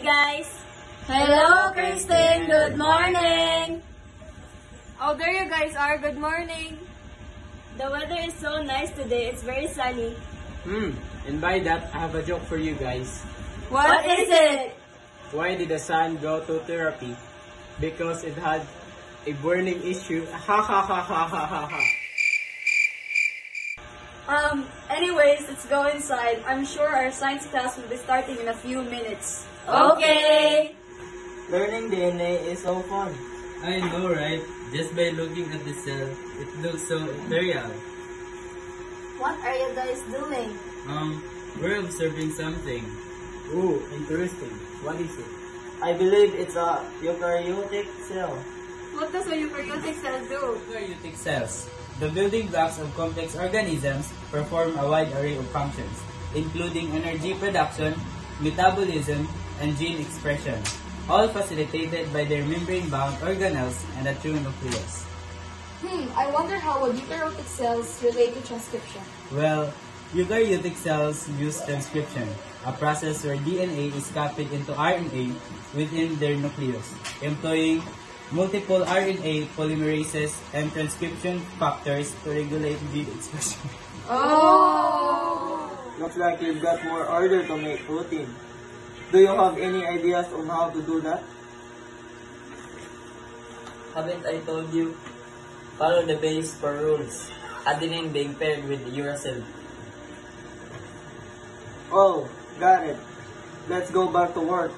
guys! Hello, Kristen! Good morning! Oh, there you guys are. Good morning. The weather is so nice today. It's very sunny. And by that, I have a joke for you guys. What is it? Why did the sun go to therapy? Because it had a burning issue. Ha ha ha ha ha ha ha. Anyways, let's go inside. I'm sure our science class will be starting in a few minutes. Okay! Learning DNA is so fun. I know, right? Just by looking at the cell, it looks so ethereal. What are you guys doing? We're observing something. Ooh, interesting. What is it? I believe it's a eukaryotic cell. What does a eukaryotic cell do? Eukaryotic cells, the building blocks of complex organisms, perform a wide array of functions, including energy production, metabolism, and gene expression, all facilitated by their membrane-bound organelles and a true nucleus. I wonder how would eukaryotic cells relate to transcription. Well, eukaryotic cells use transcription, a process where DNA is copied into RNA within their nucleus, employing multiple RNA polymerases and transcription factors to regulate gene expression. Oh! Looks like you've got more order to make protein. Do you have any ideas on how to do that? Haven't I told you? Follow the base for rules. Adenine being paired with uracil. Oh, got it. Let's go back to work.